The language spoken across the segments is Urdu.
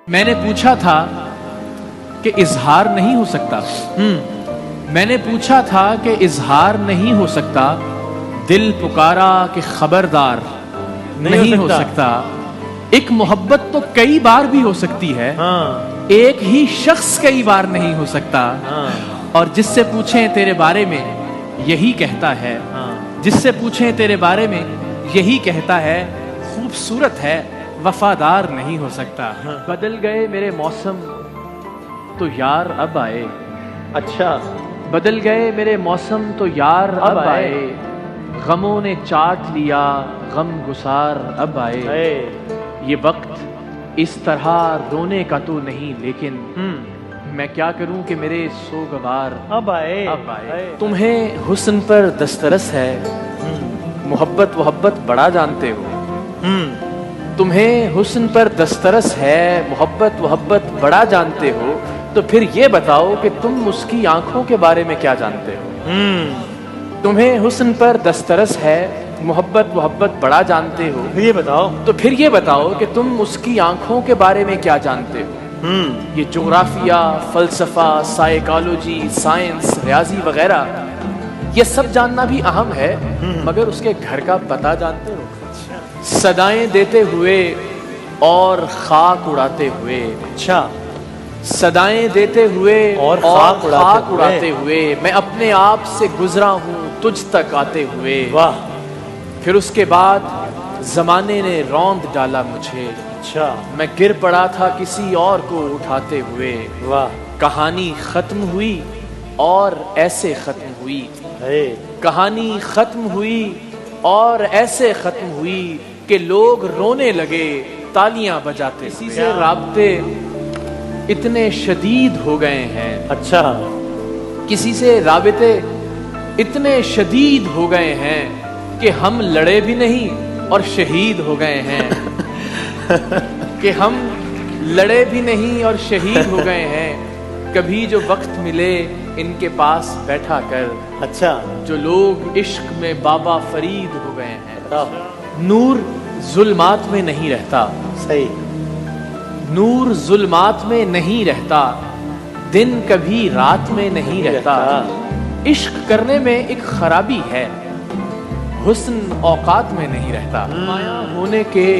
میں نے پوچھا تھا کہ اظہار نہیں ہو سکتا. میں نے پوچھا تھا کہ اظہار نہیں ہو سکتا. دل پکارا کہ خبردار نہیں ہو سکتا. ایک محبت تو کئی بار بھی ہو سکتی ہے, ایک ہی شخص کئی بار نہیں ہو سکتا. اور جس سے پوچھیں تیرے بارے میں یہی کہتا ہے, جس سے پوچھیں تیرے بارے میں یہی کہتا ہے, خوبصورت ہے وفادار نہیں ہو سکتا. بدل گئے میرے موسم تو یار اب آئے. اچھا, بدل گئے میرے موسم تو یار اب آئے. غموں نے چاٹ لیا غم گسار اب آئے. یہ وقت اس طرح رونے کا تو نہیں, لیکن میں کیا کروں کہ میرے سوگوار اب آئے. تمہیں حسن پر دسترس ہے, محبت بڑا جانتے ہو. تمہیں حسن پر دسترس ہے, محبت بڑا جانتے ہو. تو پھر یہ بتاؤ کہ تم اس کی آنکھوں کے بارے میں کیا جانتے ہو. تمہیں حسن پر دسترس ہے, محبت بڑا جانتے ہو. یہ بتاؤ تو پھر یہ بتاؤ کہ تم اس کی آنکھوں کے بارے میں کیا جانتے ہو. یہ جغرافیہ, فلسفہ, سائیکالوجی, سائنس, ریاضی وغیرہ یہ سب جاننا بھی اہم ہے, مگر اس کے گھر کا پتہ جانتے ہو. صدائیں دیتے ہوئے اور خاک اڑاتے ہوئے. اچھا, صدائیں دیتے ہوئے اور خاک اڑاتے ہوئے میں اپنے آپ سے گزرا ہوں تجھ تک آتے ہوئے. واہ. پھر اس کے بعد زمانے نے روند ڈالا مجھے. اچھا, میں گر پڑا تھا کسی اور کو اٹھاتے ہوئے. واہ. کہانی ختم ہوئی اور ایسے ختم ہوئی. کہانی ختم ہوئی اور ایسے ختم ہوئی کہ لوگ رونے لگے تالیاں بجاتے. کسی سے رابطے اتنے شدید ہو گئے ہیں. اچھا, کسی سے رابطے اتنے شدید ہو گئے ہیں کہ ہم لڑے بھی نہیں اور شہید ہو گئے ہیں. کہ ہم لڑے بھی نہیں اور شہید ہو گئے ہیں. کبھی جو وقت ملے ان کے پاس بیٹھا کر. اچھا, جو لوگ عشق میں بابا فرید ہو گئے ہیں. نور ظلمات میں نہیں رہتا. صحیح. نور ظلمات میں نہیں رہتا, دن کبھی رات میں نہیں رہتا. عشق کرنے میں ایک خرابی ہے, حسن اوقات میں نہیں رہتا. نمایاں ہونے کے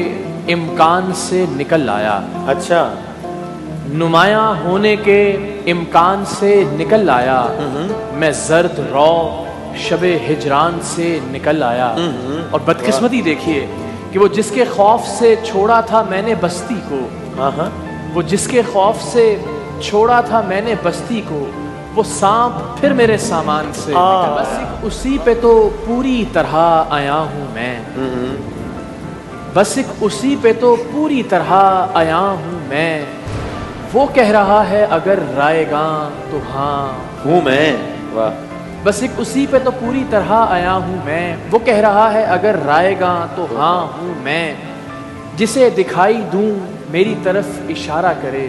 امکان سے نکل آیا. اچھا, نمایاں ہونے کے امکان سے نکل آیا. میں زرد رو شب ہجران سے نکل آیا. اور بدقسمتی دیکھیے کہ وہ جس کے خوف سے چھوڑا تھا میں نے بستی کو, وہ جس کے خوف سے چھوڑا تھا میں نے بستی کو, وہ سانپ پھر میرے سامان سے. بس ایک اسی پہ تو پوری طرح آیا ہوں میں. بس ایک اسی پہ تو پوری طرح آیا ہوں میں. وہ کہہ رہا ہے اگر رائے گاں تو ہاں ہوں میں. واہ. بس ایک اسی پہ تو پوری طرح آیا ہوں میں. وہ کہہ رہا ہے اگر رائے گاں تو ہاں ہوں میں. جسے دکھائی دوں میری طرف اشارہ کرے,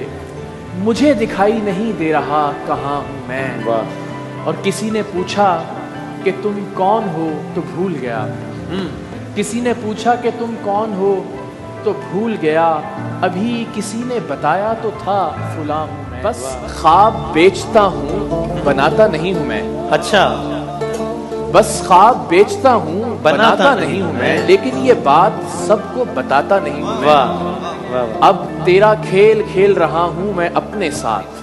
مجھے دکھائی نہیں دے رہا کہاں ہوں میں. واہ. اور کسی نے پوچھا کہ تم کون ہو تو بھول گیا. کسی نے پوچھا کہ تم کون ہو تو بھول گیا. ابھی کسی نے بتایا تو تھا فلاں ہوں میں. بس خواب بیچتا ہوں بناتا نہیں ہوں میں. اچھا, بس خواب بیچتا ہوں بناتا نہیں ہوں میں. لیکن یہ بات سب کو بتاتا نہیں ہوں میں. اب تیرا کھیل کھیل رہا ہوں میں اپنے ساتھ.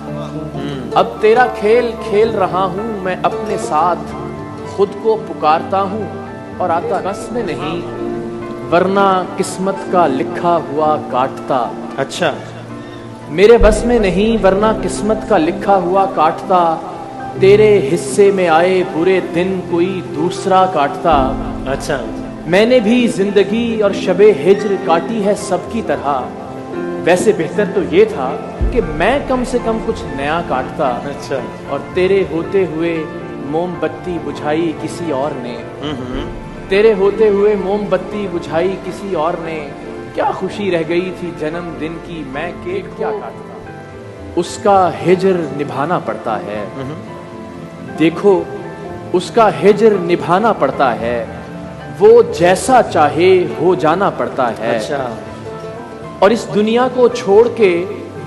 اب تیرا کھیل کھیل رہا ہوں میں اپنے ساتھ. خود کو پکارتا ہوں اور آتا بس میں نہیں, ورنہ قسمت کا لکھا ہوا کاٹتا. اچھا, میرے بس میں نہیں ورنہ قسمت کا لکھا ہوا کاٹتا. تیرے حصے میں آئے برے دن کوئی دوسرا کاٹتا. اچھا, میں نے بھی زندگی اور شب ہجر کاٹی ہے سب کی طرح. ویسے بہتر تو یہ تھا کہ میں کم سے کم کچھ نیا کاٹتا. اچھا, اور تیرے ہوتے ہوئے موم بتی بجھائی کسی اور نے. تیرے ہوتے ہوئے موم بتی بجھائی کسی اور نے. کیا خوشی رہ گئی تھی جنم دن کی, میں کیک کیا کاٹتا. اس کا ہجر نبھانا پڑتا ہے. دیکھو اس کا ہجر نبھانا پڑتا ہے. وہ جیسا چاہے ہو جانا پڑتا ہے. اچھا, اور اس دنیا کو چھوڑ کے